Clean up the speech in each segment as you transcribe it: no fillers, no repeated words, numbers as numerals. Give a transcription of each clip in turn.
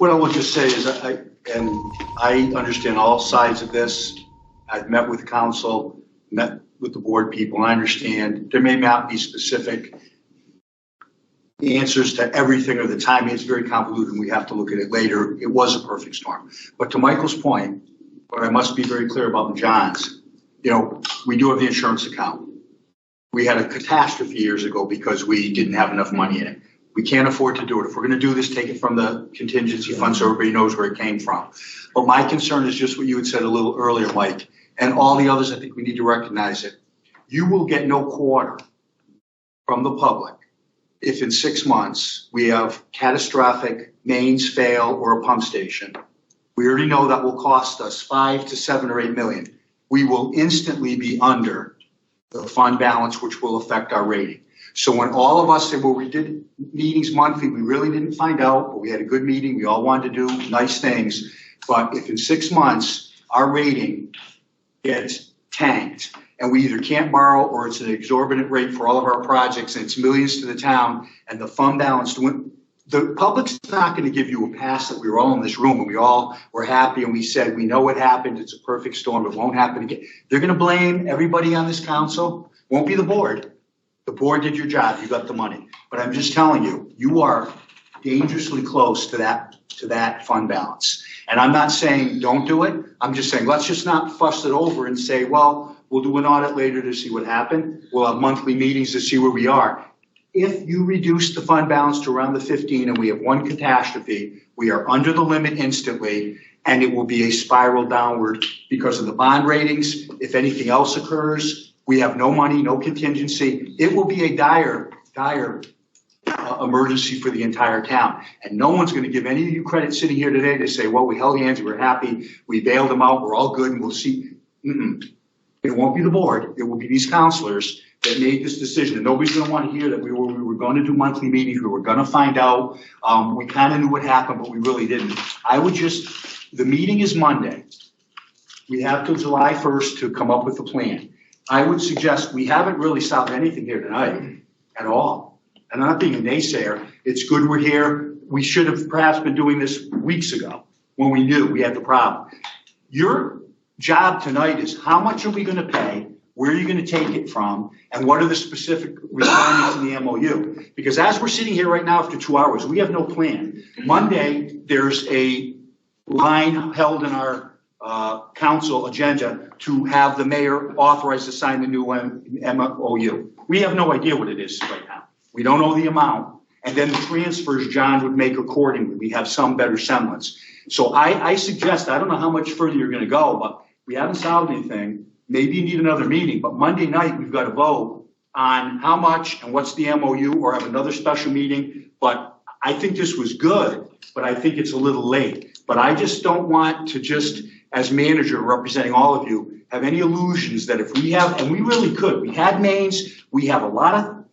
What I will just say is I understand all sides of this. I've met with council, met with the board people, and I understand there may not be specific answers to everything, or the timing is very convoluted and we have to look at it later. It was a perfect storm. But to Michael's point, what I must be very clear about, and John's, we do have the insurance account. We had a catastrophe years ago because we didn't have enough money in it. We can't afford to do it. If we're going to do this, take it from the contingency fund so everybody knows where it came from. But my concern is just what you had said a little earlier, Mike, and all the others. I think we need to recognize it. You will get no quarter from the public if in 6 months we have catastrophic mains fail or a pump station. We already know that will cost us 5 to 7 or 8 million. We will instantly be under the fund balance, which will affect our rating. So when all of us say, well, we did meetings monthly, we really didn't find out, but we had a good meeting, we all wanted to do nice things. But if in 6 months our rating gets tanked and we either can't borrow or it's an exorbitant rate for all of our projects and it's millions to the town and the fund balance, the public's not going to give you a pass that we were all in this room and we all were happy and we said, we know what happened, it's a perfect storm, it won't happen again. They're going to blame everybody on this council. Won't be the board. The board did your job, you got the money. But I'm just telling you, you are dangerously close to that fund balance. And I'm not saying don't do it. I'm just saying let's just not fuss it over and say, well, we'll do an audit later to see what happened. We'll have monthly meetings to see where we are. If you reduce the fund balance to around the 15 and we have one catastrophe, we are under the limit instantly, and it will be a spiral downward because of the bond ratings. If anything else occurs, we have no money, no contingency. It will be a dire emergency for the entire town. And no one's going to give any of you credit sitting here today to say, well, we held hands, we're happy, we bailed them out, we're all good, and we'll see. It won't be the board. It will be these counselors that made this decision. And nobody's going to want to hear that we were going to do monthly meetings. We were going to find out. We kind of knew what happened, but we really didn't. The meeting is Monday. We have till July 1st to come up with a plan. I would suggest we haven't really solved anything here tonight at all. And I'm not being a naysayer. It's good we're here. We should have perhaps been doing this weeks ago when we knew we had the problem. Your job tonight is how much are we going to pay, where are you going to take it from, and what are the specific requirements in the MOU? Because as we're sitting here right now after 2 hours, we have no plan. Monday, there's a line held in our council agenda to have the mayor authorized to sign the new MOU. We have no idea what it is right now. We don't know the amount. And then the transfers John would make accordingly. We have some better semblance. So I suggest, I don't know how much further you're going to go, but we haven't solved anything. Maybe you need another meeting, but Monday night we've got to vote on how much and what's the MOU, or have another special meeting. But I think this was good, but I think it's a little late. But I just don't want to just, as manager representing all of you, have any illusions that if we have, and we really could, we had mains, we have a lot of,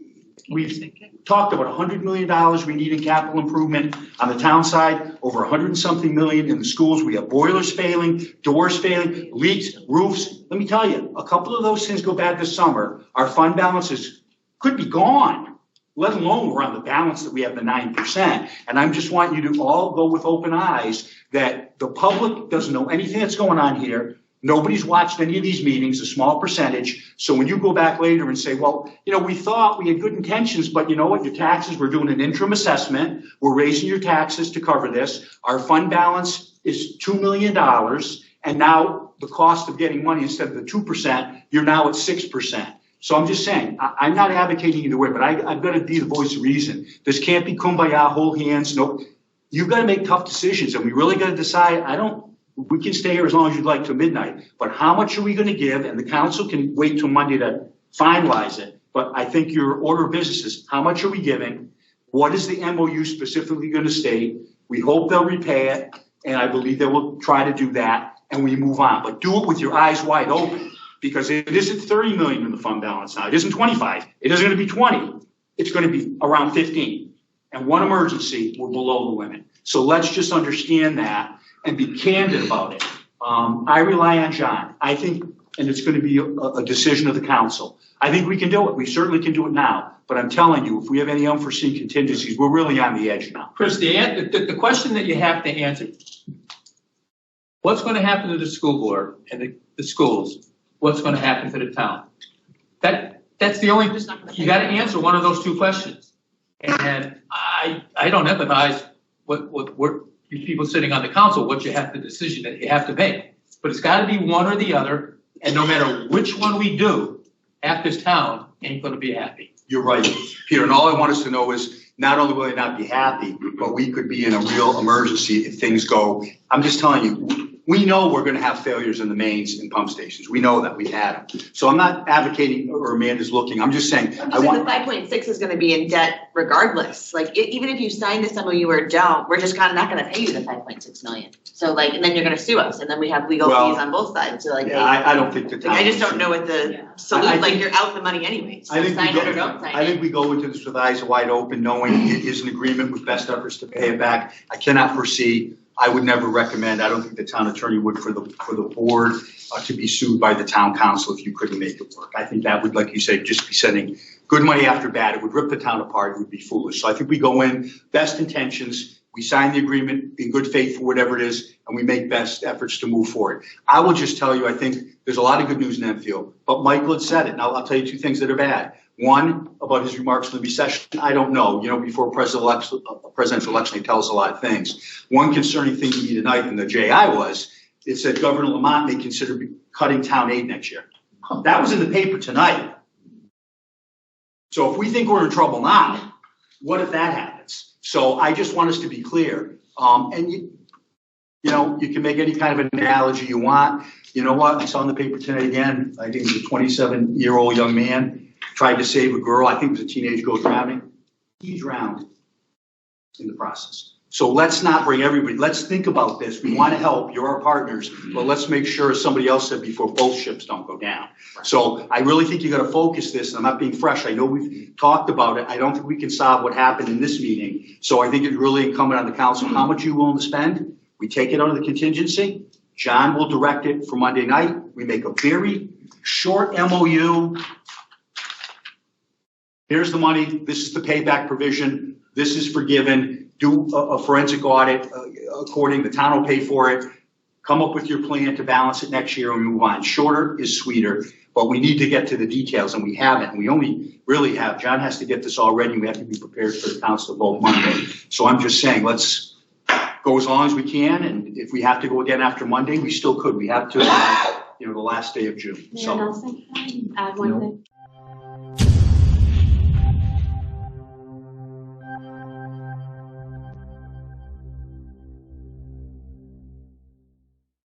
we've talked about $100 million we need in capital improvement on the town side, over 100 and something million in the schools. We have boilers failing, doors failing, leaks, roofs. Let me tell you, a couple of those things go bad this summer. Our fund balances could be gone, let alone we're on the balance that we have the 9%. And I just want you to all go with open eyes that the public doesn't know anything that's going on here. Nobody's watched any of these meetings, a small percentage. So when you go back later and say, well, we thought we had good intentions, but you know what? Your taxes, we're doing an interim assessment. We're raising your taxes to cover this. Our fund balance is $2 million. And now the cost of getting money, instead of the 2%, you're now at 6%. So I'm just saying, I'm not advocating either way, but I've got to be the voice of reason. This can't be kumbaya, hold hands. Nope. You've got to make tough decisions, and we really got to decide. We can stay here as long as you'd like till midnight, but how much are we going to give? And the council can wait till Monday to finalize it. But I think your order of business is, how much are we giving? What is the MOU specifically going to state? We hope they'll repay it, and I believe they will try to do that, and we move on. But do it with your eyes wide open, because it isn't 30 million in the fund balance now. It isn't 25. It isn't going to be 20. It's going to be around 15. And one emergency, we're below the limit. So let's just understand that and be candid about it. I rely on John. I think, and it's going to be a decision of the council. I think we can do it. We certainly can do it now. But I'm telling you, if we have any unforeseen contingencies, we're really on the edge now. Chris, the question that you have to answer, what's going to happen to the school board and the schools? What's going to happen to the town? That's the only, you got to answer one of those two questions. And I don't empathize what you people sitting on the council, what you have the decision that you have to make. But it's got to be one or the other. And no matter which one we do, half this town ain't going to be happy. You're right, Peter. And all I want us to know is not only will they not be happy, but we could be in a real emergency if things go. I'm just telling you, we know we're going to have failures in the mains and pump stations. We know that we've had them. So I'm not advocating or Amanda's looking. I'm just saying. The 5.6 is going to be in debt regardless. Like even if you sign this MOU or don't, we're just kind of not going to pay you the 5.6 million. So like, and then you're going to sue us, and then we have legal fees on both sides. So like, yeah, I don't think the town. I just don't know what the solution. Like you're out the money anyways. So I think we go into this with eyes wide open, knowing it is an agreement with best efforts to pay it back. I cannot foresee. I would never recommend. I don't think the town attorney would for the board to be sued by the town council if you couldn't make it work. I think that would, like you said, just be sending good money after bad. It would rip the town apart. It would be foolish. So I think we go in best intentions. We sign the agreement in good faith for whatever it is, and we make best efforts to move forward. I will just tell you, I think there's a lot of good news in Enfield, but Michael had said it. Now I'll tell you two things that are bad. One, about his remarks in the recession, I don't know. You know, before a presidential election, they tell us a lot of things. One concerning thing to me tonight in the JI was, it said Governor Lamont may consider cutting town aid next year. That was in the paper tonight. So if we think we're in trouble now, what if that happens? So I just want us to be clear. And you know, you can make any kind of analogy you want. You know what? I saw in the paper tonight again, I think it was a 27-year-old young man tried to save a girl. I think it was a teenage girl drowning. He drowned in the process. So let's not bring everybody. Let's think about this. We want to help. You're our partners, but let's make sure, as somebody else said before, both ships don't go down. So I really think you got to focus this. And I'm not being fresh. I know we've talked about it. I don't think we can solve what happened in this meeting. So I think it's really incumbent on the council. How much are you willing to spend? We take it out of the contingency. John will direct it for Monday night. We make a very short MOU. Here's the money. This is the payback provision. This is forgiven. Do a forensic audit according. The town will pay for it. Come up with your plan to balance it next year and move on. Shorter is sweeter, but we need to get to the details, and we haven't. We only really have. John has to get this all ready. We have to be prepared for the council to vote Monday. So I'm just saying, let's go as long as we can, and if we have to go again after Monday, we still could. We have to, the last day of June. So, can I add one thing?